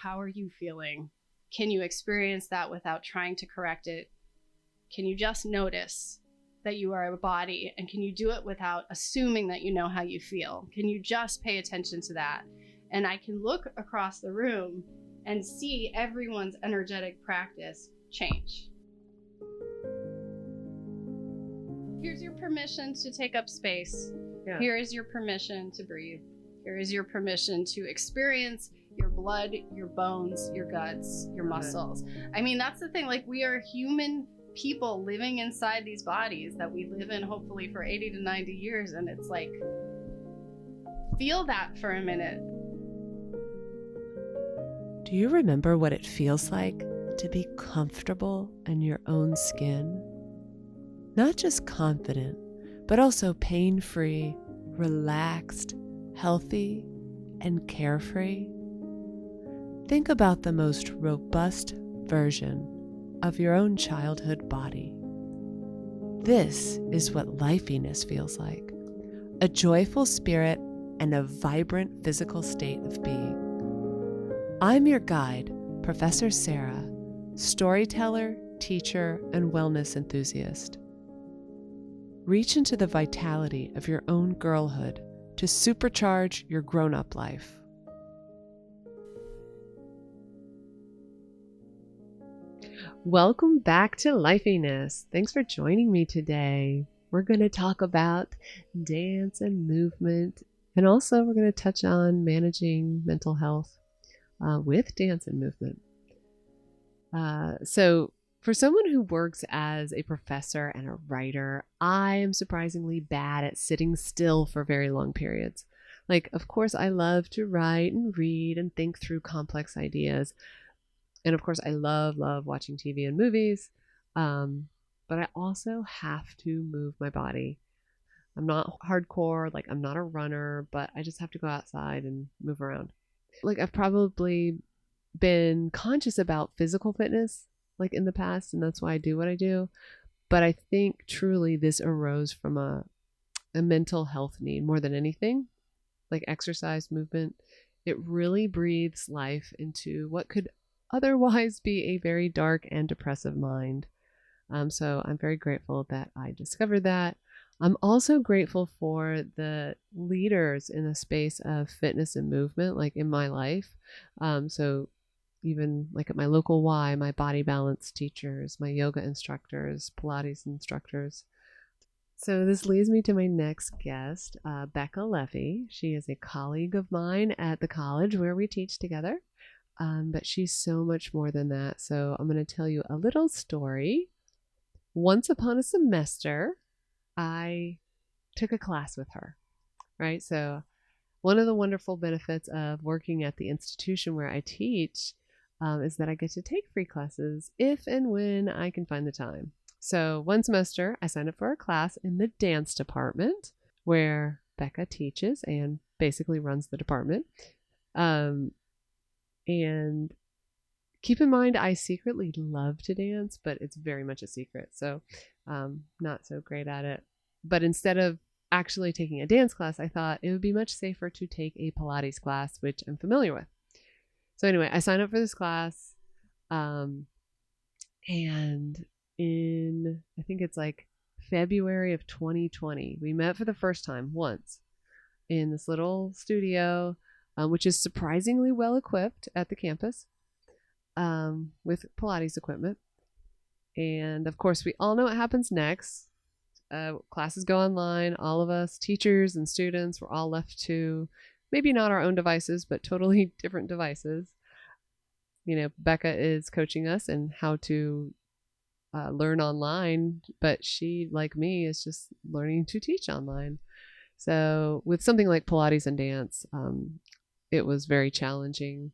how are you feeling? Can you experience that without trying to correct it? Can you just notice that you are a body? And can you do it without assuming that you know how you feel? Can you just pay attention to that? And I can look across the room and see everyone's energetic practice change. Here's your permission to take up space. Yeah. Here is your permission to breathe. Here is your permission to experience your blood, your bones, your guts, your muscles. I mean, that's the thing. Like, we are human people living inside these bodies that we live in hopefully for 80 to 90 years. And it's like, feel that for a minute. Do you remember what it feels like to be comfortable in your own skin? Not just confident, but also pain-free, relaxed, healthy, and carefree. Think about the most robust version of your own childhood body. This is what Lifeyness feels like, a joyful spirit and a vibrant physical state of being. I'm your guide, Professor Sarah, storyteller, teacher, and wellness enthusiast. Reach into the vitality of your own girlhood to supercharge your grown-up life. Welcome back to Lifeyness. Thanks for joining me today. We're going to talk about dance and movement, and also we're going to touch on managing mental health with dance and movement. So for someone who works as a professor and a writer, I am surprisingly bad at sitting still for very long periods. Like, of course, I love to write and read and think through complex ideas. And of course, I love watching TV and movies. But I also have to move my body. I'm not hardcore, like I'm not a runner, but I just have to go outside and move around. Like, I've probably been conscious about physical fitness like in the past, and that's why I do what I do. But I think truly this arose from a mental health need more than anything, like exercise, movement. It really breathes life into what could otherwise be a very dark and depressive mind. So I'm very grateful that I discovered that. I'm also grateful for the leaders in the space of fitness and movement, like in my life. So even like at my local Y, my body balance teachers, my yoga instructors, Pilates instructors. So this leads me to my next guest, Becca Levy. She is a colleague of mine at the college where we teach together, but she's so much more than that. So I'm going to tell you a little story. Once upon a semester, I took a class with her, right? So one of the wonderful benefits of working at the institution where I teach is that I get to take free classes if and when I can find the time. So one semester, I signed up for a class in the dance department where Becca teaches and basically runs the department. And keep in mind, I secretly love to dance, but it's very much a secret. So not so great at it. But instead of actually taking a dance class, I thought it would be much safer to take a Pilates class, which I'm familiar with. So anyway, I signed up for this class. And in, I think it's like February of 2020, we met for the first time once in this little studio, which is surprisingly well equipped at the campus with Pilates equipment. And of course, we all know what happens next. Classes go online. All of us, teachers and students, we're all left to maybe not our own devices, but totally different devices. You know, Becca is coaching us in how to learn online, but she, like me, is just learning to teach online. So with something like Pilates and dance, it was very challenging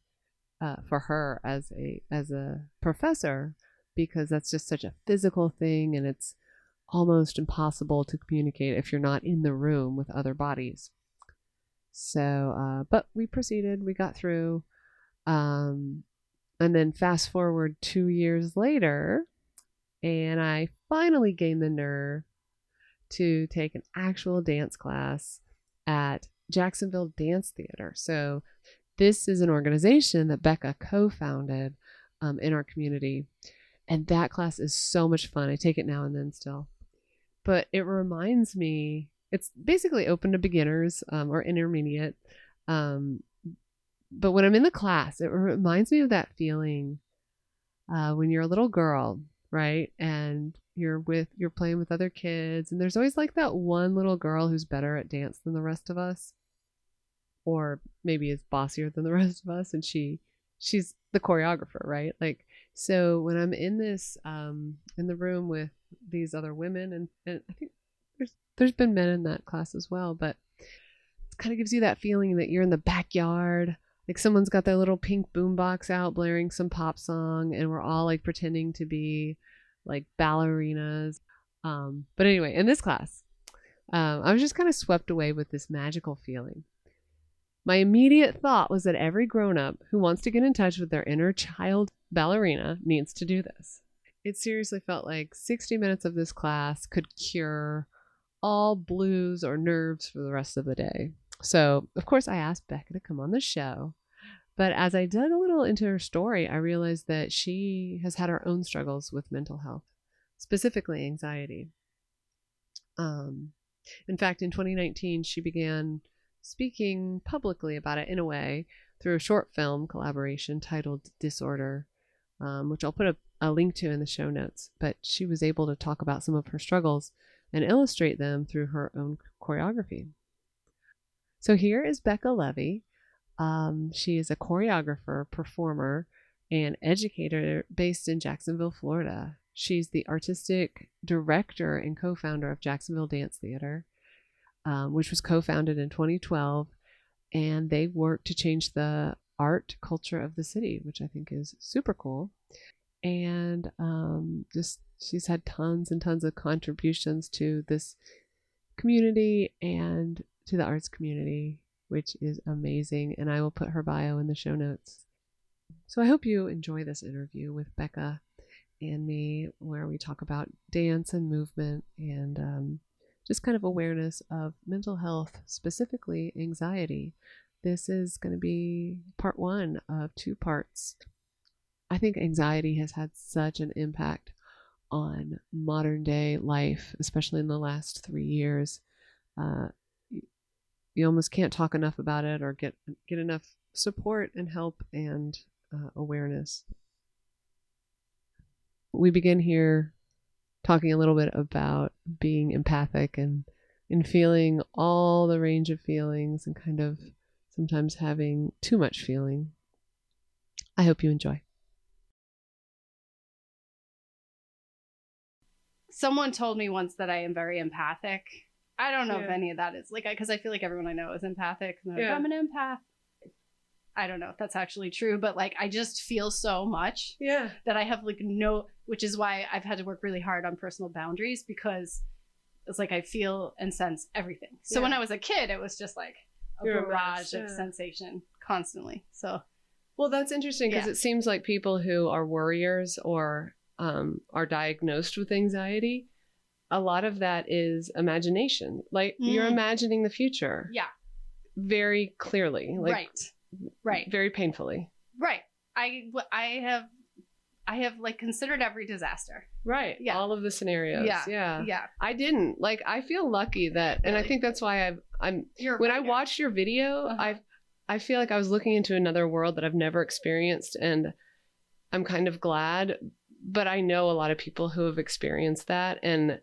for her as a professor, because that's just such a physical thing, and it's almost impossible to communicate if you're not in the room with other bodies. So, but we proceeded, we got through, and then fast forward 2 years later, and I finally gained the nerve to take an actual dance class at Jacksonville Dance Theatre. So This is an organization that Becca co-founded in our community. And that class is so much fun. I take it now and then still. But it reminds me, it's basically open to beginners or intermediate. But when I'm in the class, it reminds me of that feeling when you're a little girl, right? And you're playing with other kids. And there's always like that one little girl who's better at dance than the rest of us. Or maybe is bossier than the rest of us. And she's the choreographer, right? Like, so when I'm in this, in the room with these other women, and I think there's been men in that class as well, but it kind of gives you that feeling that you're in the backyard, like someone's got their little pink boombox out blaring some pop song, and we're all like pretending to be like ballerinas. But anyway, in this class, I was just kind of swept away with this magical feeling. My immediate thought was that every grown-up who wants to get in touch with their inner child ballerina needs to do this. It seriously felt like 60 minutes of this class could cure all blues or nerves for the rest of the day. So, of course, I asked Becca to come on the show. But as I dug a little into her story, I realized that she has had her own struggles with mental health, specifically anxiety. In fact, in 2019, she began speaking publicly about it in a way through a short film collaboration titled Disorder, which I'll put a link to in the show notes. But she was able to talk about some of her struggles and illustrate them through her own choreography. So here is Rebecca Levy. She is a choreographer, performer, and educator based in Jacksonville, Florida. She's the artistic director and co-founder of Jacksonville Dance Theatre, which was co-founded in 2012, and they work to change the art culture of the city, which I think is super cool. And she's had tons and tons of contributions to this community and to the arts community, which is amazing. And I will put her bio in the show notes. So I hope you enjoy this interview with Becca and me, where we talk about dance and movement and just kind of awareness of mental health, specifically anxiety. This is going to be part one of 2 parts. I think anxiety has had such an impact on modern day life, especially in the last 3 years. You almost can't talk enough about it or get enough support and help and awareness. We begin here talking a little bit about being empathic and feeling all the range of feelings and kind of sometimes having too much feeling. I hope you enjoy. Someone told me once that I am very empathic. I don't know if any of that is like, because I feel like everyone I know is empathic. And like, I'm an empath. I don't know if that's actually true, but like I just feel so much that I have like which is why I've had to work really hard on personal boundaries, because it's like I feel and sense everything. So when I was a kid, it was just like a barrage of sensation constantly. So, well, that's interesting because it seems like people who are worriers or are diagnosed with anxiety, a lot of that is imagination. Like you're imagining the future. Yeah. Very clearly. Like, right. Very painfully. Right. I have like considered every disaster. Right. Yeah. All of the scenarios. Yeah. I didn't. Like, I feel lucky that, and I think that's why when I watched your video, I feel like I was looking into another world that I've never experienced, and I'm kind of glad, but I know a lot of people who have experienced that, and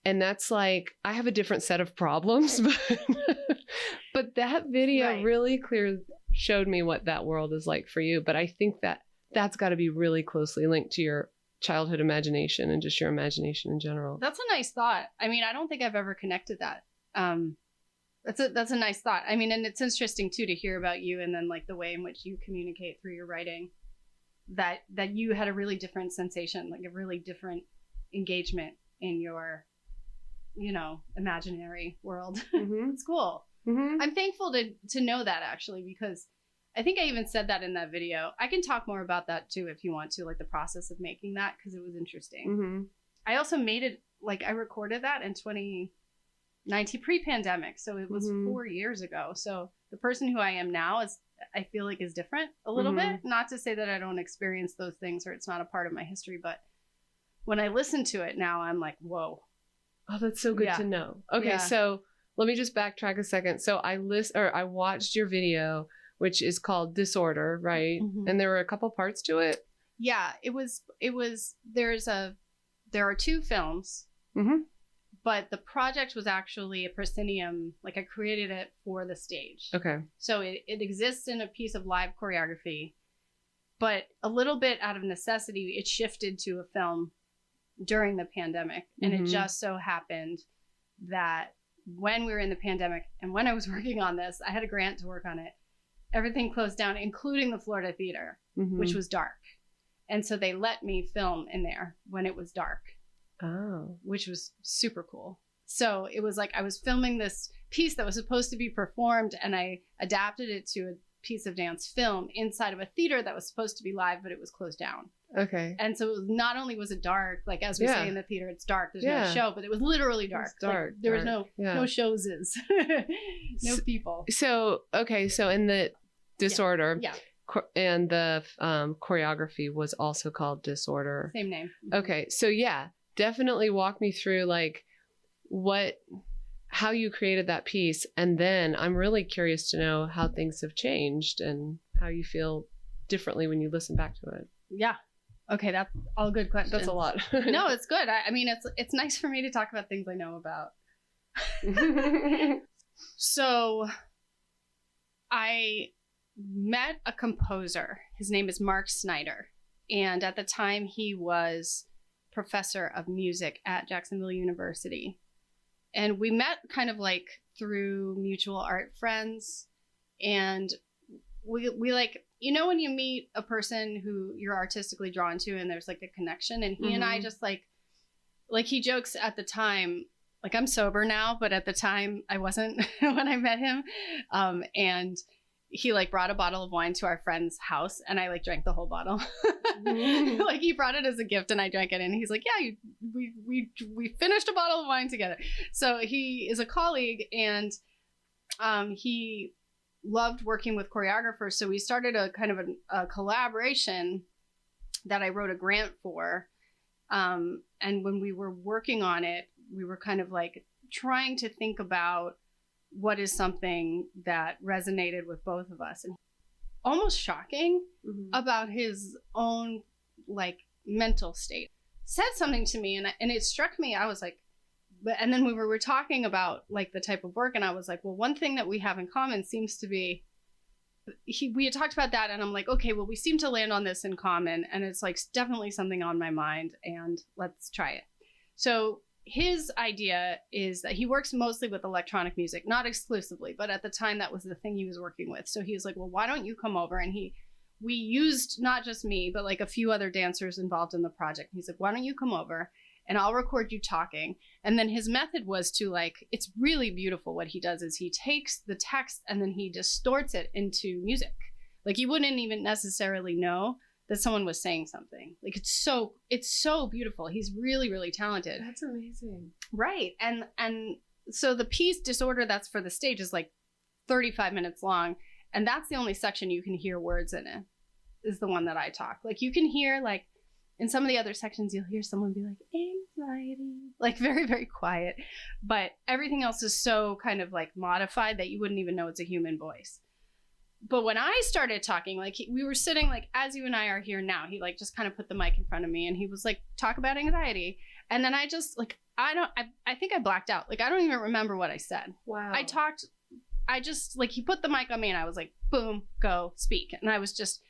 that's like, I have a different set of problems, but that video really clearly showed me what that world is like for you. But I think that's got to be really closely linked to your childhood imagination and just your imagination in general. That's a nice thought. I mean, I don't think I've ever connected that. That's a nice thought. I mean, and it's interesting too to hear about you, and then like the way in which you communicate through your writing, that you had a really different sensation, like a really different engagement in your, imaginary world. It's cool. I'm thankful to know that, actually, because I think I even said that in that video. I can talk more about that too if you want to, like the process of making that, because it was interesting. I also made it, like I recorded that in 2019, pre-pandemic, so it was 4 years ago. So the person who I am now I feel like is different a little bit. Not to say that I don't experience those things or it's not a part of my history, but when I listen to it now, I'm like, whoa. Oh, that's so good to know. Okay, so let me just backtrack a second. So I watched your video, which is called Disorder, right? And there were a couple parts to it. Yeah, there are 2 films, but the project was actually a proscenium. Like I created it for the stage. Okay. So it exists in a piece of live choreography, but a little bit out of necessity, it shifted to a film during the pandemic. And it just so happened that when we were in the pandemic and when I was working on this, I had a grant to work on it. Everything closed down, including the Florida Theater, which was dark. And so they let me film in there when it was dark. Oh. Which was super cool. So it was like I was filming this piece that was supposed to be performed, and I adapted it to a piece of dance film inside of a theater that was supposed to be live, but it was closed down. Okay. And so it was, not only was it dark, like as we say in the theater, it's dark, there's no show, but it was literally dark. It's dark. Like, there was no showses, no people. So, okay. So in the Disorder, and the choreography was also called Disorder. Same name. Okay. So definitely walk me through like how you created that piece. And then I'm really curious to know how things have changed and how you feel differently when you listen back to it. Yeah. Okay. That's all good questions. That's a lot. No, it's good. I mean, it's nice for me to talk about things I know about. So I met a composer. His name is Mark Snyder. And at the time he was professor of music at Jacksonville University. And we met kind of like through mutual art friends. And we like, you know, when you meet a person who you're artistically drawn to and there's like a connection, and he and I just like he jokes at the time, like I'm sober now, but at the time I wasn't when I met him. And he like brought a bottle of wine to our friend's house, and I like drank the whole bottle. Like he brought it as a gift and I drank it, and he's like, yeah, we finished a bottle of wine together. So he is a colleague, and he loved working with choreographers. So we started a kind of a collaboration that I wrote a grant for. And when we were working on it, we were kind of like trying to think about what is something that resonated with both of us, and almost shocking about his own like mental state. Said something to me, and it struck me. I was like, and then we were talking about like the type of work, and I was like, well, one thing that we have in common seems to be we had talked about that, and I'm like, okay, well, we seem to land on this in common, and it's like definitely something on my mind, and let's try it. So his idea is that he works mostly with electronic music, not exclusively, but at the time that was the thing he was working with. So he was like, well, why don't you come over? And we used not just me, but like a few other dancers involved in the project. He's like, why don't you come over and I'll record you talking. And then his method was to like, it's really beautiful. What he does is he takes the text and then he distorts it into music. Like you wouldn't even necessarily know that someone was saying something. Like it's so beautiful. He's really, really talented. That's amazing. Right. And so the piece Disorder that's for the stage is like 35 minutes long. And that's the only section you can hear words in it, is the one that I talk. Like you can hear like in some of the other sections, you'll hear someone be like, anxiety, like very, very quiet. But everything else is so kind of like modified that you wouldn't even know it's a human voice. But when I started talking, like we were sitting like as you and I are here now, he like just kind of put the mic in front of me and he was like, talk about anxiety. And then I just like, I think I blacked out. Like, I don't even remember what I said. Wow. I just like, he put the mic on me and I was like, boom, go speak. And I was just,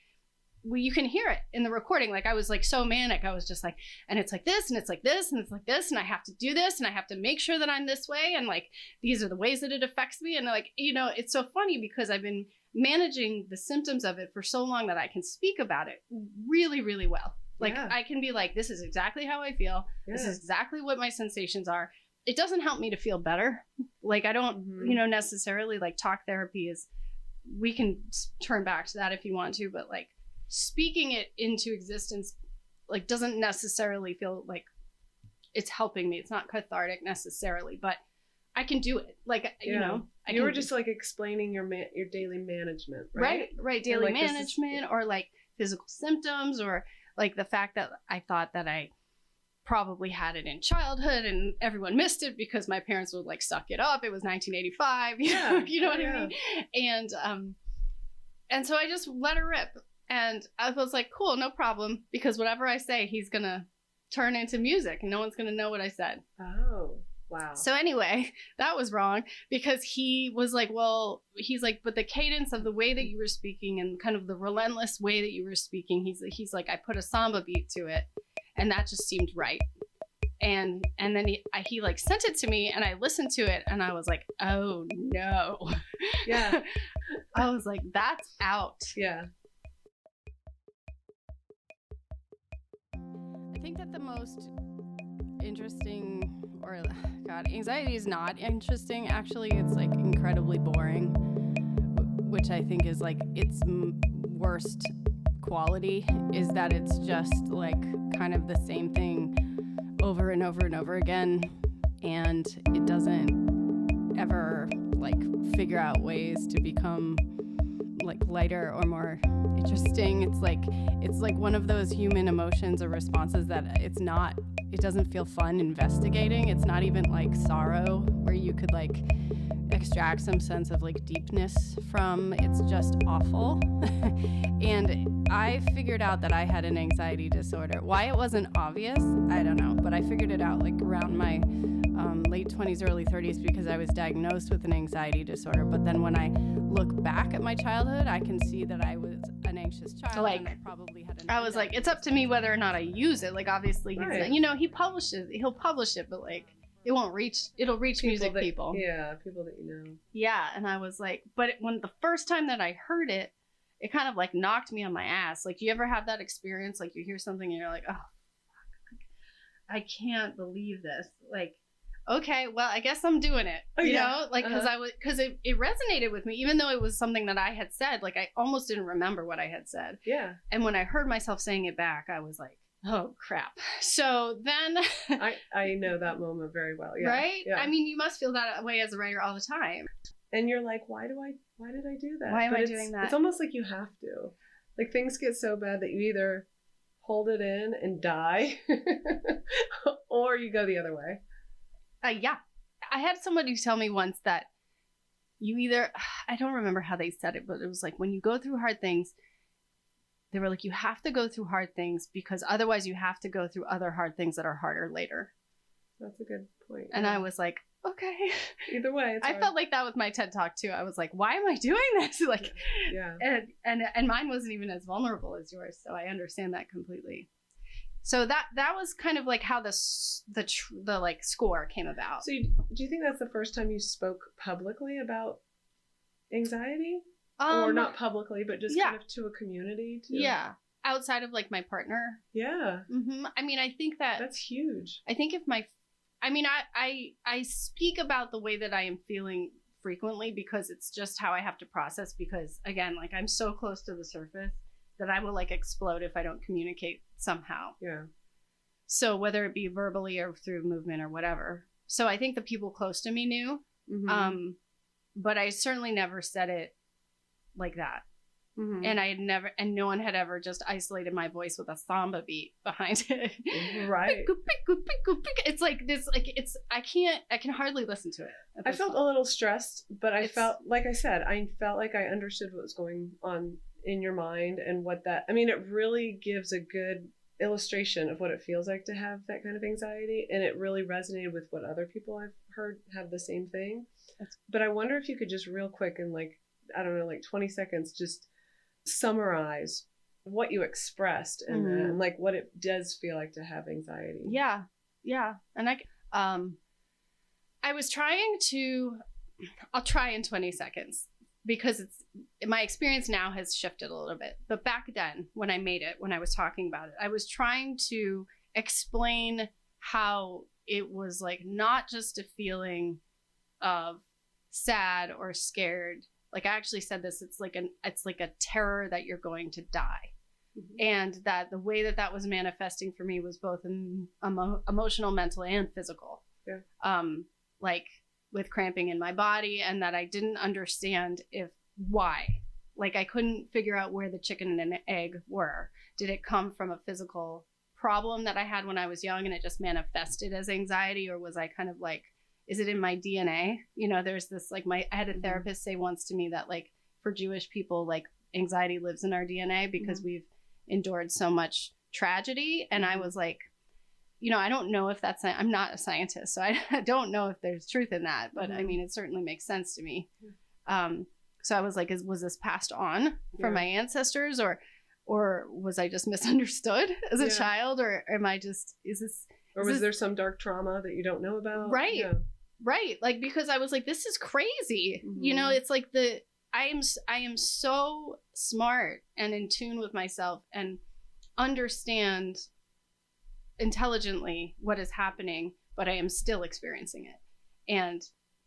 well, you can hear it in the recording. Like I was like so manic. I was just like, and it's like this, and it's like this, and it's like this, and I have to do this, and I have to make sure that I'm this way. And like, these are the ways that it affects me. And like, you know, it's so funny because I've been managing the symptoms of it for so long that I can speak about it really, really well. Like I can be like, this is exactly how I feel. This is exactly what my sensations are. It doesn't help me to feel better. Like I don't, you know, necessarily like talk therapy is, we can turn back to that if you want to, but like speaking it into existence, like doesn't necessarily feel like it's helping me. It's not cathartic necessarily, but I can do it. Like, you know, you were just like explaining your daily management, right? Right. Daily management or like physical symptoms or like the fact that I thought that I probably had it in childhood and everyone missed it because my parents would like suck it up. It was 1985. You know what I mean? And so I just let her rip. And I was like, cool, no problem. Because whatever I say, he's going to turn into music and no one's going to know what I said. Oh, wow. So anyway, that was wrong because he was like, well, he's like, but the cadence of the way that you were speaking and kind of the relentless way that you were speaking, he's like, I put a samba beat to it and that just seemed right. And then he like sent it to me and I listened to it and I was like, oh no. Yeah. I was like, that's out. Yeah. I think that the most interesting, or God, anxiety is not interesting. Actually, it's like incredibly boring, which I think is like its worst quality is that it's just like kind of the same thing over and over and over again. And it doesn't ever like figure out ways to become like lighter or more interesting. It's like one of those human emotions or responses that it doesn't feel fun investigating. It's not even like sorrow where you could like extract some sense of like deepness from. It's just awful. And I figured out that I had an anxiety disorder. Why it wasn't obvious, I don't know, but I figured it out like around my late 20s, early 30s because I was diagnosed with an anxiety disorder. But then when I look back at my childhood, I can see that I was an anxious child. Like, and I probably had I was like, it's up to me whether or not I use it. Like, obviously, he'll publish it, but like, it'll reach people people. Yeah, people that you know. Yeah, and I was like, but when the first time that I heard it, it kind of like knocked me on my ass. Like, you ever have that experience? Like, you hear something and you're like, oh, fuck, I can't believe this. Like, okay, well, I guess I'm doing it. You know, like, because it resonated with me, even though it was something that I had said. Like, I almost didn't remember what I had said. Yeah. And when I heard myself saying it back, I was like, oh crap. So then I know that moment very well. Yeah. Right? Yeah. I mean, you must feel that way as a writer all the time. And you're like, why did I do that? Why am I doing that? It's almost like you have to. Like, things get so bad that you either hold it in and die or you go the other way. Yeah. I had somebody tell me once that you either, I don't remember how they said it, but it was like, when you go through hard things, they were like, you have to go through hard things because otherwise you have to go through other hard things that are harder later. That's a good point. And I was like, okay. Either way, I felt like that with my TED Talk too. I was like, why am I doing this? Like, yeah. And mine wasn't even as vulnerable as yours, so I understand that completely. So that was kind of like how the like score came about. So do you think that's the first time you spoke publicly about anxiety? Or not publicly, but just kind of to a community? Yeah. Outside of like my partner. Yeah. Mm-hmm. I mean, I think that's huge. I think if I speak about the way that I am feeling frequently because it's just how I have to process, because again, like, I'm so close to the surface that I will like explode if I don't communicate somehow. Yeah. So whether it be verbally or through movement or whatever. So I think the people close to me knew, but I certainly never said it like that. Mm-hmm. And no one had ever just isolated my voice with a samba beat behind it. Right. It's like this, like, I can hardly listen to it. I felt a little stressed, but I felt like I understood what was going on in your mind and it really gives a good illustration of what it feels like to have that kind of anxiety. And it really resonated with what other people I've heard have the same thing. But I wonder if you could just real quick in like, I don't know, like 20 seconds, just summarize what you expressed and then like what it does feel like to have anxiety. Yeah. And I was trying to, I'll try in 20 seconds because my experience now has shifted a little bit. But back then when I was talking about it, I was trying to explain how it was like not just a feeling of sad or scared. Like, I actually said this, it's like a terror that you're going to die. Mm-hmm. And that the way that was manifesting for me was both emotional, mental, and physical. Yeah. Like with cramping in my body, and that I didn't understand why. Like, I couldn't figure out where the chicken and egg were. Did it come from a physical problem that I had when I was young and it just manifested as anxiety? Or was I kind of like, is it in my DNA? You know, there's this, like, I had a therapist say once to me that, like, for Jewish people, like, anxiety lives in our DNA because we've endured so much tragedy. And I was like, you know, I don't know if I'm not a scientist, so I don't know if there's truth in that, but I mean, it certainly makes sense to me. So I was like, was this passed on from my ancestors, or was I just misunderstood as a child, or am I just, was there some dark trauma that you don't know about? Right. Yeah. Right. Like, because I was like, this is crazy. You know, it's like I am so smart and in tune with myself and understand intelligently what is happening, but I am still experiencing it. And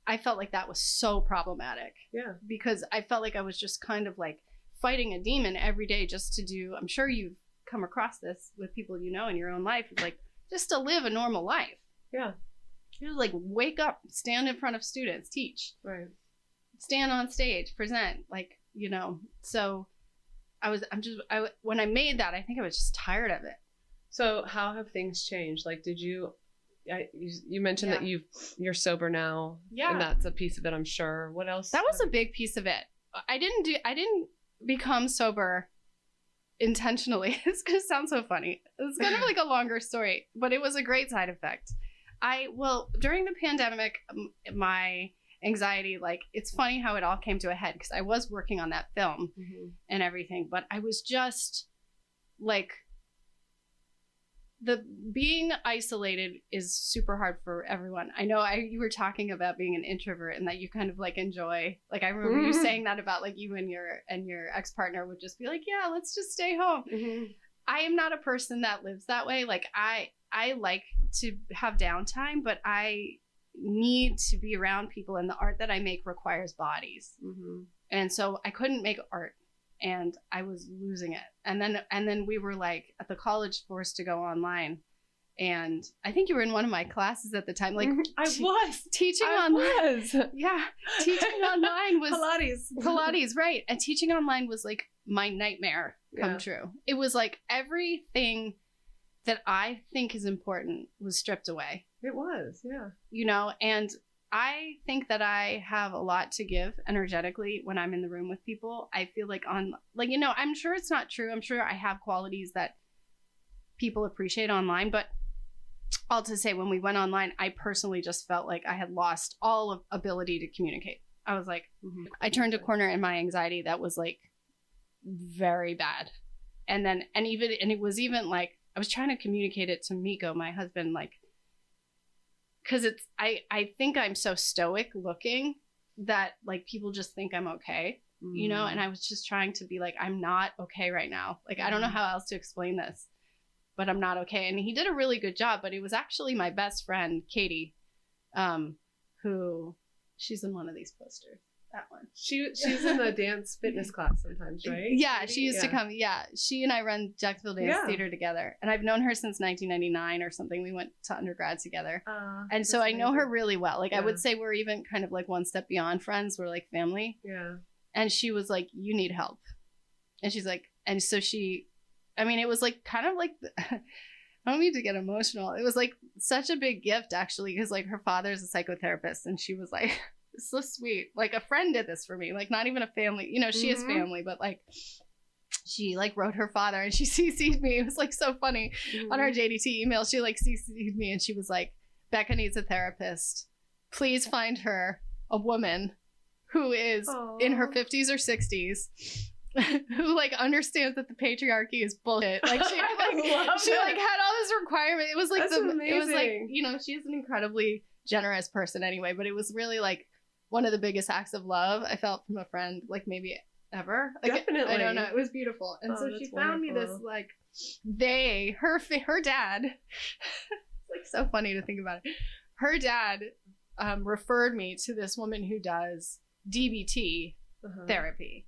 I felt like that was so problematic. Yeah. Because I felt like I was just kind of like fighting a demon every day just to do, I'm sure you've come across this with people you know in your own life, like just to live a normal life. Yeah. It was like, wake up, stand in front of students, teach. Right. Stand on stage, present, like, you know. So when I made that, I think I was just tired of it. So how have things changed? Like, you mentioned that you're sober now. Yeah. And that's a piece of it, I'm sure. What else? That was a big piece of it. I didn't become sober intentionally. It's going to sound so funny. It's kind of like a longer story, but it was a great side effect. During the pandemic, my anxiety, like, it's funny how it all came to a head because I was working on that film and everything, but I was just like, being isolated is super hard for everyone. I know you were talking about being an introvert and that you kind of like enjoy, like, I remember you saying that about like you and your ex-partner would just be like, yeah, let's just stay home. I am not a person that lives that way. Like, I like to have downtime, but I need to be around people, and the art that I make requires bodies. And so I couldn't make art, and I was losing it. And then we were like at the college forced to go online. And I think you were in one of my classes at the time. Like, I was teaching online. Yeah. Teaching online was Pilates, right. And teaching online was like my nightmare come true. It was like everything that I think is important was stripped away. It was, yeah. You know, and I think that I have a lot to give energetically when I'm in the room with people. I feel like you know, I'm sure it's not true. I'm sure I have qualities that people appreciate online, but all to say, when we went online, I personally just felt like I had lost all of ability to communicate. I was like, I turned a corner in my anxiety that was like very bad. And it was even like, I was trying to communicate it to Miko, my husband, like, because I think I'm so stoic looking that like people just think I'm okay, you know, and I was just trying to be like, I'm not okay right now. Like, I don't know how else to explain this, but I'm not okay. And he did a really good job, but it was actually my best friend, Katie, who she's in one of these posters. That one. She's in the dance fitness class sometimes, right? Yeah, she used to come. Yeah, she and I run Jacksonville Dance Theatre together, and I've known her since 1999 or something. We went to undergrad together, and so I know her really well. Like, I would say we're even kind of like one step beyond friends. We're like family. Yeah. And she was like, "You need help," and she's like, and so it was like kind of like. I don't need to get emotional. It was like such a big gift, actually, because like her father's a psychotherapist, and she was like. It's so sweet. Like, a friend did this for me. Like, not even a family. You know, she is family, but like, she like wrote her father and she CC'd me. It was like so funny. On our JDT email, she like CC'd me and she was like, Becca needs a therapist. Please find her a woman who is in her 50s or 60s. Who like understands that the patriarchy is bullshit. Like, she had all this requirement. It was like it was like, you know, she's an incredibly generous person anyway, but it was really like one of the biggest acts of love I felt from a friend, like maybe ever. Like, definitely. I don't know. It was beautiful. And so she found me this, like, her dad, it's like so funny to think about it. Her dad referred me to this woman who does DBT therapy.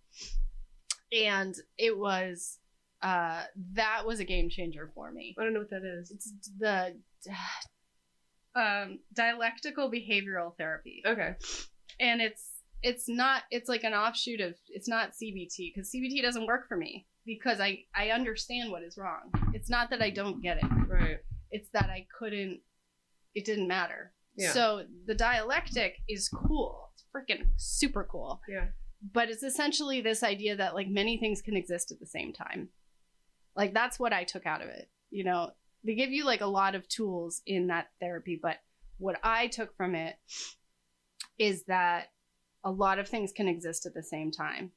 And it was, that was a game changer for me. I don't know what that is. It's the dialectical behavioral therapy. Okay. And it's like an offshoot of, it's not CBT, because CBT doesn't work for me because I understand what is wrong. It's not that I don't get it. Right. It's that it didn't matter. Yeah. So the dialectic is cool. It's freaking super cool. Yeah. But it's essentially this idea that like many things can exist at the same time. Like that's what I took out of it. You know, they give you like a lot of tools in that therapy, but what I took from it is that a lot of things can exist at the same time.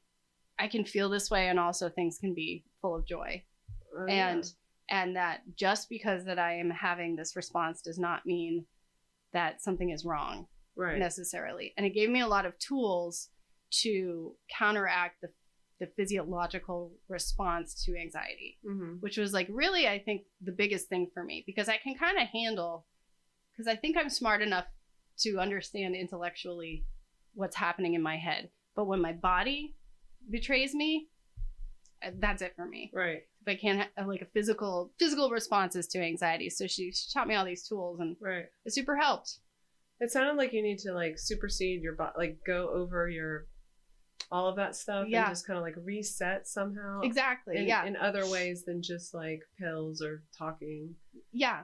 I can feel this way, and also things can be full of joy. And that just because that I am having this response does not mean that something is wrong necessarily. And it gave me a lot of tools to counteract the physiological response to anxiety, which was like really, I think, the biggest thing for me, because I can kind of handle, because I think I'm smart enough to understand intellectually what's happening in my head. But when my body betrays me, that's it for me. Right. If I can't have like a physical responses to anxiety. So she taught me all these tools, and it super helped. It sounded like you need to like supersede your body, like go over your all of that stuff and just kind of like reset somehow. Exactly. In other ways than just like pills or talking. Yeah.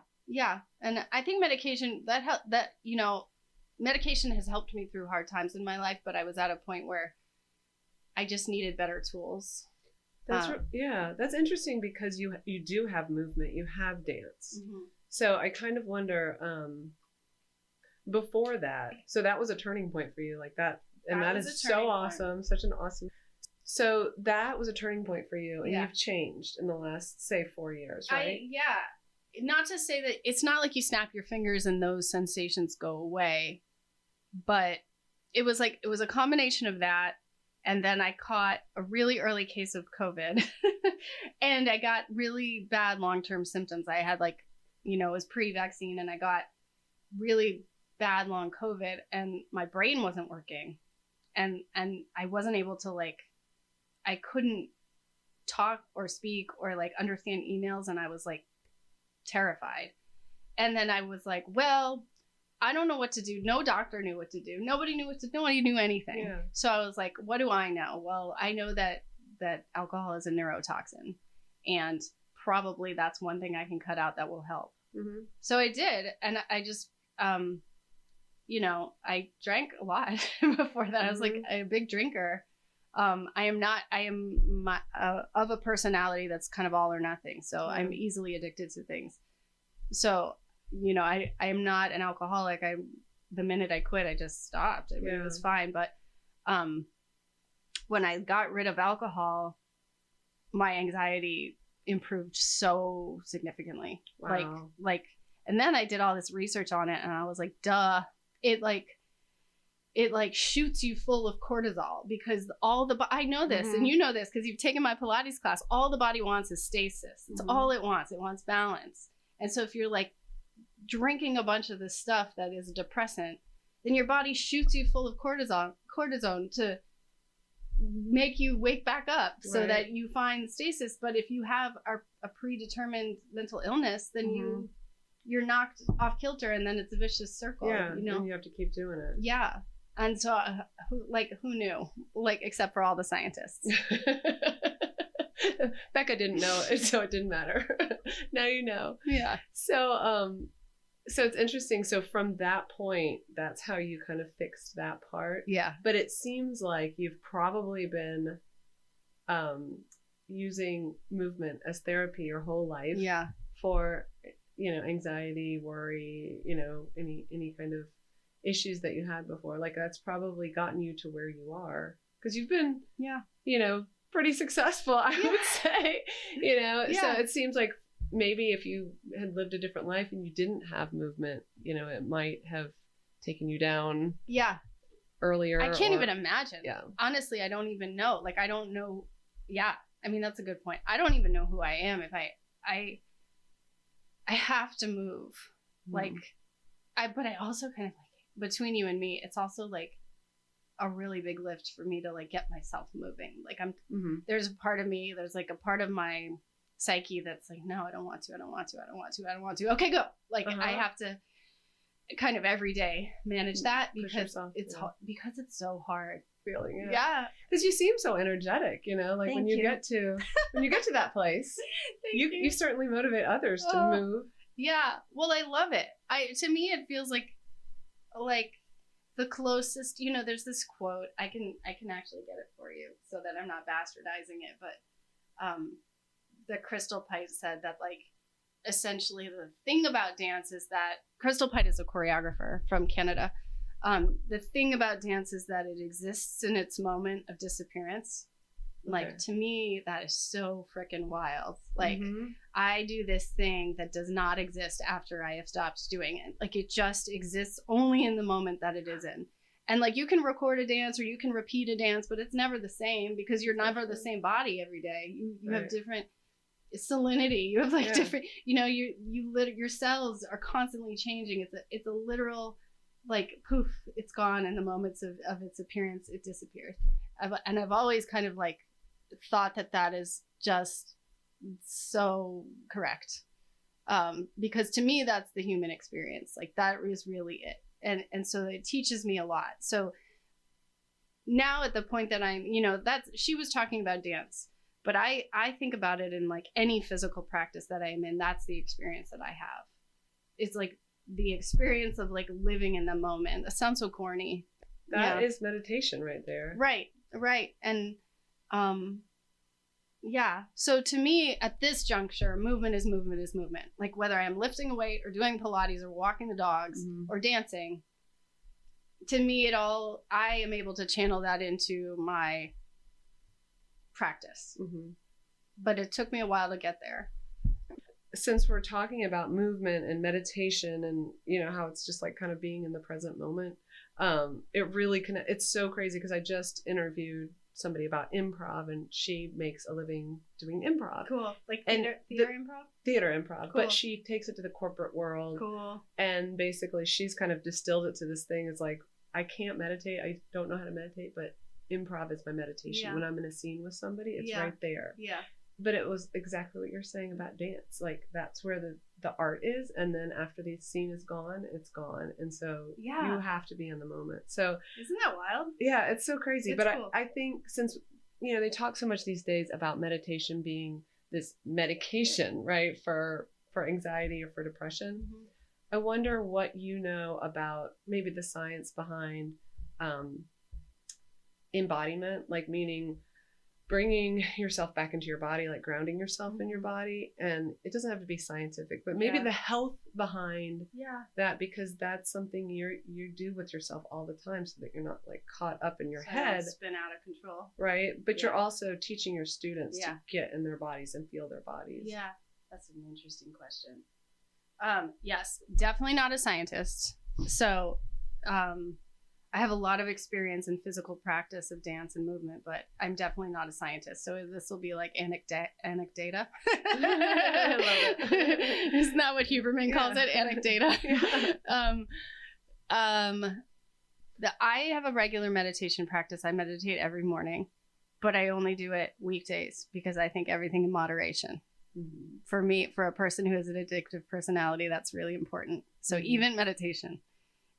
And I think medication medication has helped me through hard times in my life, but I was at a point where I just needed better tools. That's interesting, because you do have movement, you have dance. So I kind of wonder, before that, so that was a turning point for you, like that, and that is so awesome, such an awesome. So that was a turning point for you, and you've changed in the last, say, 4 years, right? Not to say that it's not like you snap your fingers and those sensations go away, but it was a combination of that. And then I caught a really early case of COVID and I got really bad long-term symptoms. I had it was pre-vaccine, and I got really bad long COVID, and my brain wasn't working. And I wasn't able to I couldn't talk or speak or understand emails, and I was terrified. And then I was like, well, I don't know what to do. No doctor knew what to do. Nobody knew anything. Yeah. So I was like, what do I know? Well, I know that alcohol is a neurotoxin, and probably that's one thing I can cut out that will help. Mm-hmm. So I did. And I just, I drank a lot before that. Mm-hmm. I was a big drinker. I am of a personality that's kind of all or nothing. So mm-hmm. I'm easily addicted to things. So, I am not an alcoholic. The minute I quit, I just stopped. It was fine. But when I got rid of alcohol, my anxiety improved so significantly. Wow. And then I did all this research on it, and I was like, duh. It shoots you full of cortisol, because I know this, mm-hmm. and you know this because you've taken my Pilates class. All the body wants is stasis. It's mm-hmm. all it wants. It wants balance. And so if you're drinking a bunch of this stuff that is a depressant, then your body shoots you full of cortisone to make you wake back up, right. so that you find stasis. But if you have a predetermined mental illness, then mm-hmm. you're knocked off kilter, and then it's a vicious circle. Yeah, and you have to keep doing it. Yeah. And so who knew, except for all the scientists. Becca didn't know it, so it didn't matter. Now you know. Yeah. So it's interesting. So from that point, that's how you kind of fixed that part. Yeah. But it seems like you've probably been using movement as therapy your whole life. Yeah. For, anxiety, worry, any kind of issues that you had before. That's probably gotten you to where you are, because you've been, pretty successful, I would say, so it seems like maybe if you had lived a different life and you didn't have movement, it might have taken you down earlier. I can't even imagine. Yeah. Honestly, I don't even know. I don't know. Yeah. I mean, that's a good point. I don't even know who I am if I have to move. But I also kind of between you and me, it's also a really big lift for me to get myself moving. Mm-hmm. There's a part of me, there's a part of my psyche that's no, I don't want to. Okay, go. Uh-huh. I have to, kind of every day manage that because it's yeah. because it's so hard. Feeling it. Yeah. Because you seem so energetic, you know, like Thank when you you. get to that place, you certainly motivate others to move. Yeah. Well, I love it. To me it feels like the closest, you know, there's this quote. I can actually get it for you so that I'm not bastardizing it, but the Crystal Pite said that, like, essentially the thing about dance is that Crystal Pite is a choreographer from Canada. The thing about dance is that it exists in its moment of disappearance. Like, to me, that is so freaking wild. Like, I do this thing that does not exist after I have stopped doing it. Like, it just exists only in the moment that it is in. And, like, you can record a dance or you can repeat a dance, but it's never the same because you're never the same body every day. You have different salinity. You have, like, different, you know, your cells are constantly changing. It's a literal, like, poof, it's gone. In the moments of its appearance, it disappears. And I've always kind of, like, thought that is just so correct, because to me that's the human experience. Like, that is really it, and so it teaches me a lot. So now at the point that I'm, you know, that's, she was talking about dance, but I think about it in, like, any physical practice that I'm in. That's the experience that I have. It's like the experience of, like, living in the moment. That sounds so corny. That is meditation right there. Right. And yeah. So to me, at this juncture, movement is movement. Like, whether I'm lifting a weight or doing Pilates or walking the dogs or dancing, to me, I am able to channel that into my practice. But it took me a while to get there. Since we're talking about movement and meditation and, you know, how it's just like kind of being in the present moment, it really it's so crazy because I just interviewed somebody about improv and she makes a living doing improv. Cool. Like theater improv? Theater improv. Cool. But she takes it to the corporate world. Cool. And basically she's kind of distilled it to this thing. It's like, I can't meditate. I don't know how to meditate, but improv is my meditation. Yeah. When I'm in a scene with somebody, it's right there. Yeah. But it was exactly what you're saying about dance. Like, that's where the art is. And then after the scene is gone, it's gone. And so you have to be in the moment. So isn't that wild? Yeah, it's so crazy. It's but cool. I think since, you know, they talk so much these days about meditation being this medication, right, for anxiety or for depression. I wonder what you know about maybe the science behind embodiment, like, meaning bringing yourself back into your body, like grounding yourself in your body. And it doesn't have to be scientific, but maybe the health behind that, because that's something you do with yourself all the time so that you're not, like, caught up in your head. Spin out of control. Right. But you're also teaching your students to get in their bodies and feel their bodies. Yeah. That's an interesting question. Yes, definitely not a scientist. So, I have a lot of experience in physical practice of dance and movement, but I'm definitely not a scientist. So this will be like anecdata. I love it. Isn't that what Huberman calls it? Anecdata. I have a regular meditation practice. I meditate every morning, but I only do it weekdays because I think everything in moderation. For me, for a person who has an addictive personality, that's really important. So even meditation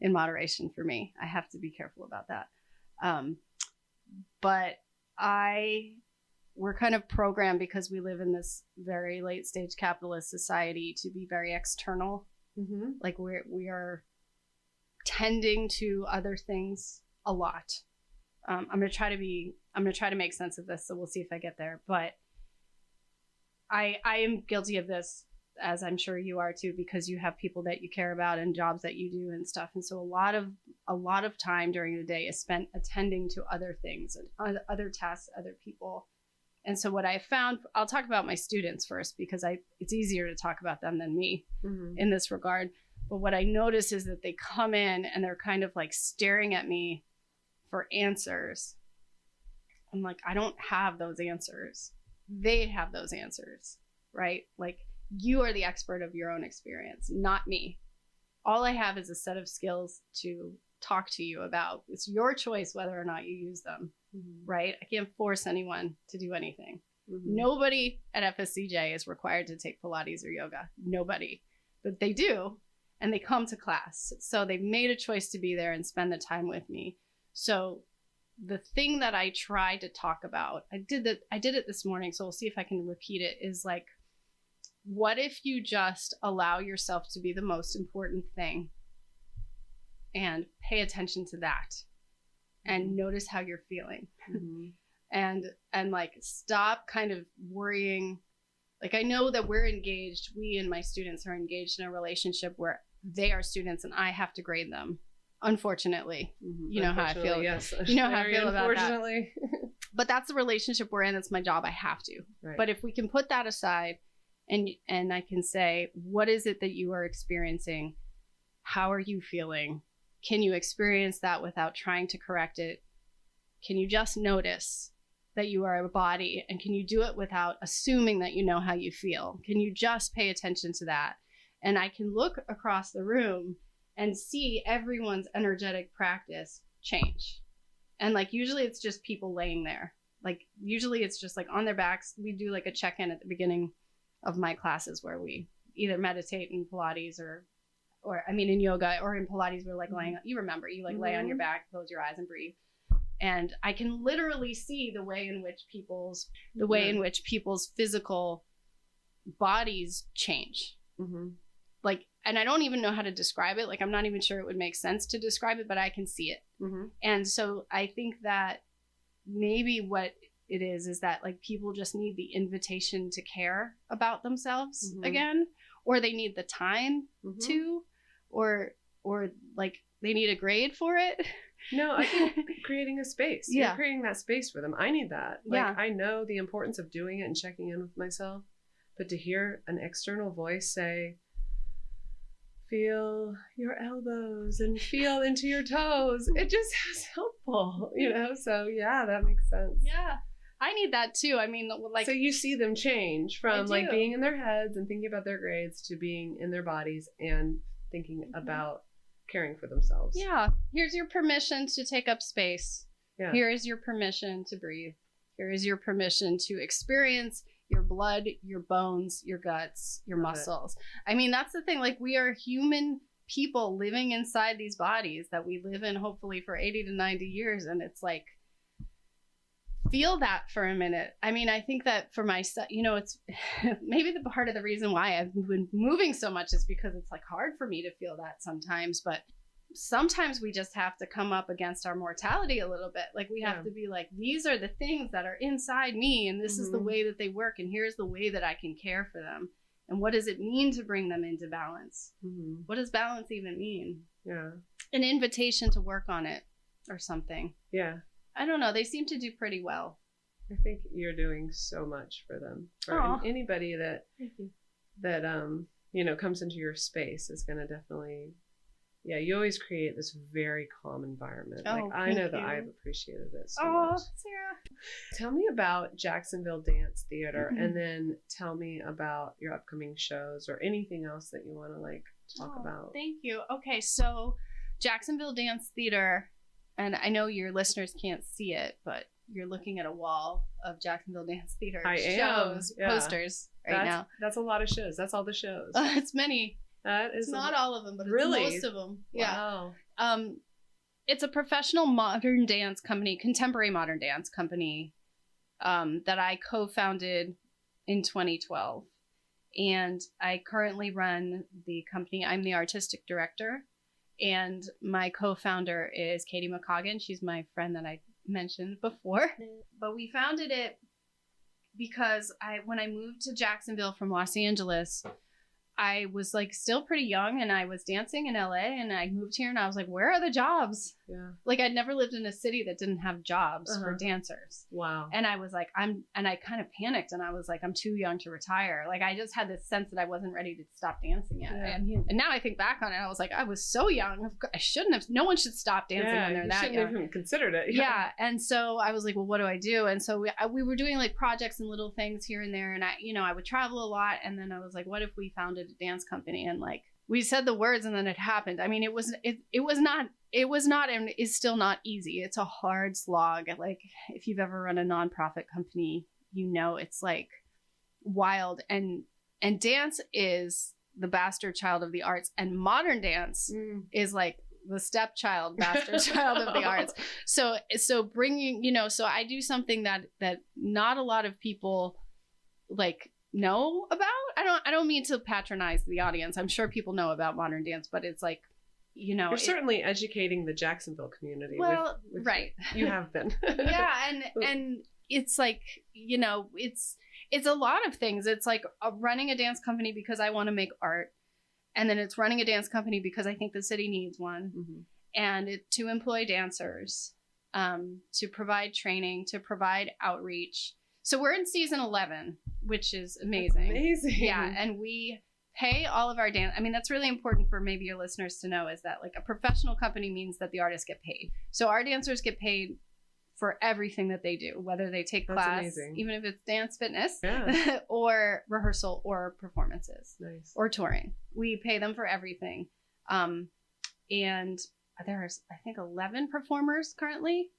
in moderation for me, I have to be careful about that. But we're kind of programmed, because we live in this very late stage capitalist society, to be very external. Like, we are tending to other things a lot. I'm going to try to make sense of this. So we'll see if I get there. But I am guilty of this, as I'm sure you are too, because you have people that you care about and jobs that you do and stuff. And so a lot of time during the day is spent attending to other things, other tasks, other people. And so what I found, I'll talk about my students first, because it's easier to talk about them than me in this regard. But what I notice is that they come in and they're kind of like staring at me for answers. I'm like, I don't have those answers. They have those answers, right? Like, you are the expert of your own experience, not me. All I have is a set of skills to talk to you about. It's your choice whether or not you use them, right? I can't force anyone to do anything. Nobody at FSCJ is required to take Pilates or yoga. Nobody. But they do. and they come to class. So they've made a choice to be there and spend the time with me. So the thing that I try to talk about, I did it this morning, so we'll see if I can repeat it, is like, what if you just allow yourself to be the most important thing and pay attention to that and notice how you're feeling. Mm-hmm. and like stop kind of worrying. Like, I know that we're engaged, we and my students are engaged in a relationship where they are students and I have to grade them. Unfortunately, you know how I feel. Yes, you know how I feel about that. But that's the relationship we're in. It's my job. I have to. Right. But if we can put that aside, and I can say, what is it that you are experiencing? How are you feeling? Can you experience that without trying to correct it? Can you just notice that you are a body? And can you do it without assuming that you know how you feel? Can you just pay attention to that? And I can look across the room and see everyone's energetic practice change. And like, usually it's just people laying there. Like, usually it's just like on their backs. We do like a check-in at the beginning of my classes where we either meditate in Pilates or I mean, in yoga or in Pilates, we're like laying, you remember, you like lay on your back, close your eyes and breathe. And I can literally see the way in which people's physical bodies change. Mm-hmm. Like, and I don't even know how to describe it. Like, I'm not even sure it would make sense to describe it, but I can see it. Mm-hmm. And so I think that maybe what it is that like people just need the invitation to care about themselves again, or they need the time to, or like they need a grade for it. No, I think creating a space. Yeah. You're creating that space for them. I need that. Like, I know the importance of doing it and checking in with myself, but to hear an external voice say, feel your elbows and feel into your toes, it just is helpful, you know? So yeah, that makes sense. Yeah. I need that too. I mean, like, so you see them change from like being in their heads and thinking about their grades to being in their bodies and thinking about caring for themselves. Yeah. Here's your permission to take up space. Yeah. Here is your permission to breathe. Here is your permission to experience your blood, your bones, your guts, your muscles. I mean, that's the thing. Like, we are human people living inside these bodies that we live in hopefully for 80 to 90 years. And it's like, feel that for a minute. I mean, I think that for myself, you know, it's maybe the part of the reason why I've been moving so much is because it's like hard for me to feel that sometimes. But sometimes we just have to come up against our mortality a little bit. Like, we have to be like, these are the things that are inside me, and this is the way that they work, and here's the way that I can care for them. And what does it mean to bring them into balance? What does balance even mean? Yeah. An invitation to work on it or something. Yeah. I don't know. They seem to do pretty well. I think you're doing so much for them. For anybody that you know, comes into your space is going to definitely, you always create this very calm environment. Like, I know that I've appreciated it so much. Sarah. Tell me about Jacksonville Dance Theatre, and then tell me about your upcoming shows or anything else that you want to like talk about. Thank you. Okay, so Jacksonville Dance Theatre, and I know your listeners can't see it, but you're looking at a wall of Jacksonville Dance Theatre shows, posters now. That's a lot of shows. That's all the shows. It's many. It's not all of them, but really? It's most of them. Wow. Yeah. It's a professional modern dance company, contemporary modern dance company, that I co-founded in 2012. And I currently run the company. I'm the artistic director. And my co-founder is Katie McCoggin. She's my friend that I mentioned before. But we founded it because when I moved to Jacksonville from Los Angeles, I was like still pretty young, and I was dancing in LA, and I moved here and I was like, where are the jobs? Yeah. Like, I'd never lived in a city that didn't have jobs for dancers. Wow. And I was like, and I kind of panicked, and I was like, I'm too young to retire. Like, I just had this sense that I wasn't ready to stop dancing yet. Yeah. And now I think back on it, I was like, I was so young. I shouldn't have. No one should stop dancing when they're that young. Shouldn't have even considered it. Yeah. And so I was like, well, what do I do? And so we were doing like projects and little things here and there. And I would travel a lot. And then I was like, what if we founded a dance company? And like, we said the words and then it happened. I mean, it was not and is still not easy. It's a hard slog. Like, if you've ever run a nonprofit company, you know, it's like wild. And dance is the bastard child of the arts, and modern dance is like the stepchild, bastard child of the arts. So bringing, so I do something that not a lot of people like know about. I don't mean to patronize the audience. I'm sure people know about modern dance, but it's like, you're certainly educating the Jacksonville community. Well, with right. You have been. Yeah. And it's like, it's a lot of things. It's like running a dance company because I want to make art. And then it's running a dance company because I think the city needs one. And to employ dancers, to provide training, to provide outreach. So we're in season 11, which is amazing. That's amazing. Yeah. And we pay all of our dance. I mean, that's really important for maybe your listeners to know, is that like a professional company means that the artists get paid. So our dancers get paid for everything that they do, whether they take class, even if it's dance fitness, or rehearsal or performances, or touring. We pay them for everything. And there's, I think, 11 performers currently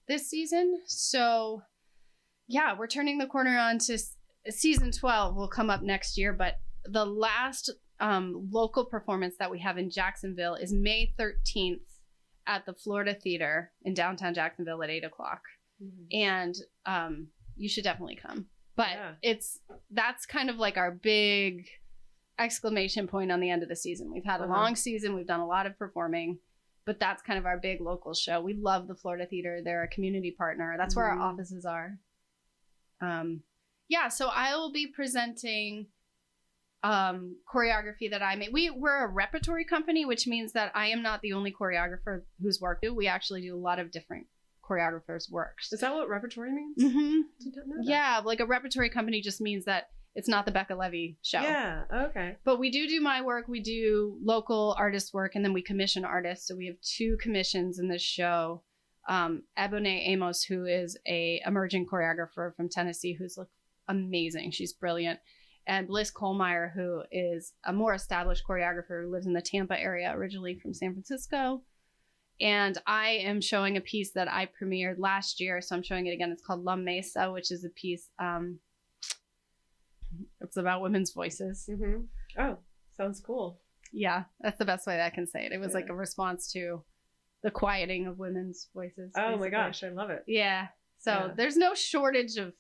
this season. So yeah, we're turning the corner on to season 12 will come up next year. But the last local performance that we have in Jacksonville is May 13th at the Florida Theater in downtown Jacksonville at 8:00. And you should definitely come. But that's kind of like our big exclamation point on the end of the season. We've had a long season. We've done a lot of performing, but that's kind of our big local show. We love the Florida Theater. They're a community partner. That's where our offices are. So I will be presenting choreography that I made. We're a repertory company, which means that I am not the only choreographer whose work we do. We actually do a lot of different choreographers' works. Is that what repertory means? Yeah, like a repertory company just means that it's not the Rebecca Levy show. Yeah, okay. But we do my work. We do local artist work, and then we commission artists. So we have 2 commissions in this show. Ebony Amos, who is a emerging choreographer from Tennessee, who's amazing. She's brilliant. And Bliss Kohlmeyer, who is a more established choreographer who lives in the Tampa area, originally from San Francisco. And I am showing a piece that I premiered last year, so I'm showing it again. It's called La Mesa, which is a piece, it's about women's voices. Oh, sounds cool. Yeah, that's the best way that I can say it. It was like a response to the quieting of women's voices. Oh my gosh, I love it. Yeah. So there's no shortage of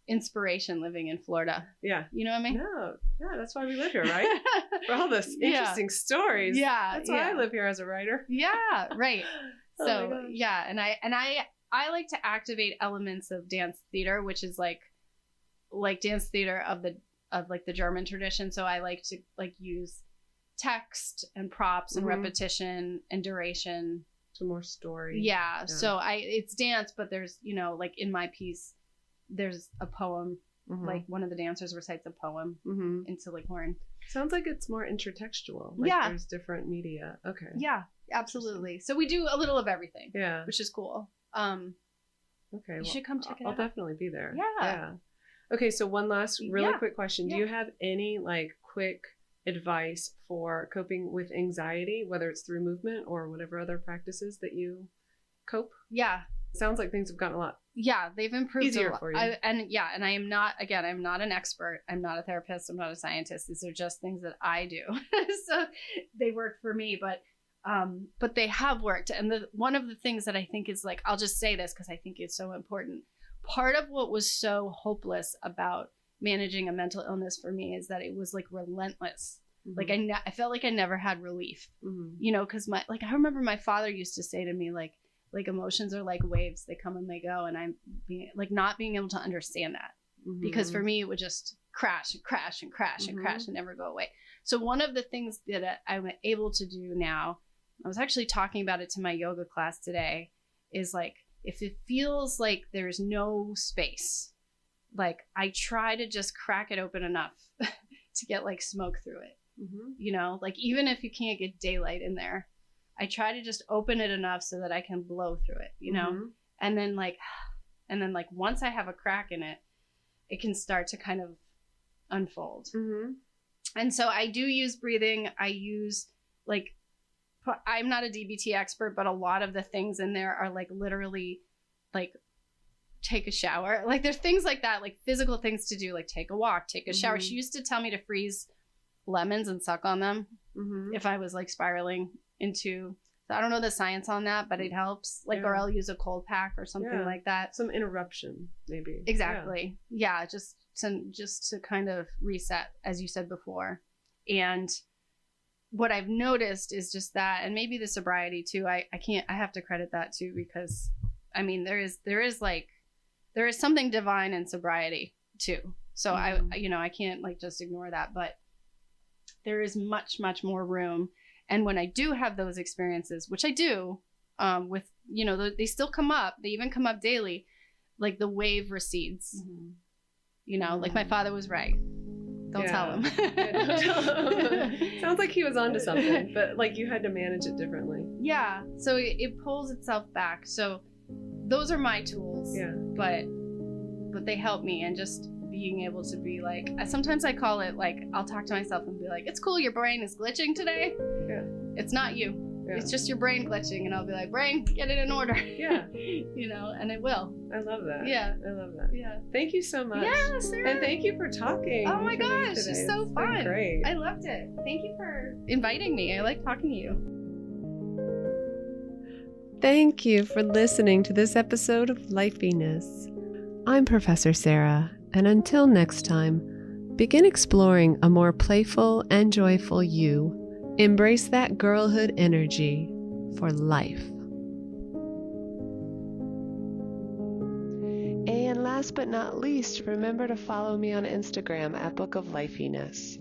inspiration living in Florida. Yeah. You know what I mean? No. Yeah, that's why we live here, right? For all this interesting stories. Yeah. That's why I live here as a writer. Yeah, right. So and I like to activate elements of dance theater, which is like dance theater of the German tradition. So I like to use text and props and repetition and duration. To more story. Yeah. So it's dance, but there's, in my piece, there's a poem, like one of the dancers recites a poem into horn. Sounds like it's more intertextual. There's different media. Okay. Yeah, absolutely. So we do a little of everything. Yeah. Which is cool. Okay. You should come check it out. I'll definitely be there. Yeah. Okay. So one last really quick question. Do you have any quick advice for coping with anxiety, whether it's through movement or whatever other practices that you cope? Yeah. Sounds like things have gotten a lot. Yeah, they've improved easier for you. And I am not, again, I'm not an expert. I'm not a therapist. I'm not a scientist. These are just things that I do. So they work for me, but they have worked. And one of the things that I think is I'll just say this because I think it's so important. Part of what was so hopeless about managing a mental illness for me is that it was relentless. I felt like I never had relief, because I remember my father used to say to me, emotions are like waves, they come and they go, and I'm not being able to understand that because for me it would just crash and crash and crash and crash and never go away. So one of the things that I'm able to do now, I was actually talking about it to my yoga class today, is if it feels like there's no space, I try to just crack it open enough to get smoke through it. Even if you can't get daylight in there, I try to just open it enough so that I can blow through it, and then once I have a crack in it, it can start to kind of unfold. And so I do use breathing. I use I'm not a DBT expert, but a lot of the things in there are literally take a shower. There's things like that, physical things to do, take a walk, take a shower. She used to tell me to freeze lemons and suck on them Mm-hmm. if I was like spiraling into, I don't know the science on that, but it helps. Like, or I'll use a cold pack or something like that. Some interruption, maybe. Exactly. Yeah. Just to kind of reset, as you said before. And what I've noticed is just that, and maybe the sobriety too. I have to credit that too, because I mean, there is something divine in sobriety too. So I can't like just ignore that, but there is much, much more room. And when I do have those experiences, which I do, with, they still come up, they even come up daily, like the wave recedes, like my father was right. Don't tell him. Don't tell him. Sounds like he was onto something, but like you had to manage it differently. Yeah. So it pulls itself back. So those are my tools. Yeah. But they help me, and just being able to be like, sometimes I call it like, I'll talk to myself and be like, it's cool, your brain is glitching today. Yeah. It's not you. Yeah. It's just your brain glitching, and I'll be like, brain, get it in order. Yeah. And it will. I love that. Yeah. I love that. Yeah. Thank you so much. Yeah, Sarah. And thank you for talking. Oh my gosh, it's so fun. Great. I loved it. Thank you for inviting me. I like talking to you. Thank you for listening to this episode of Lifeyness. I'm Professor Sarah, and until next time, begin exploring a more playful and joyful you. Embrace that girlhood energy for life. And last but not least, remember to follow me on Instagram at Book of Lifeyness.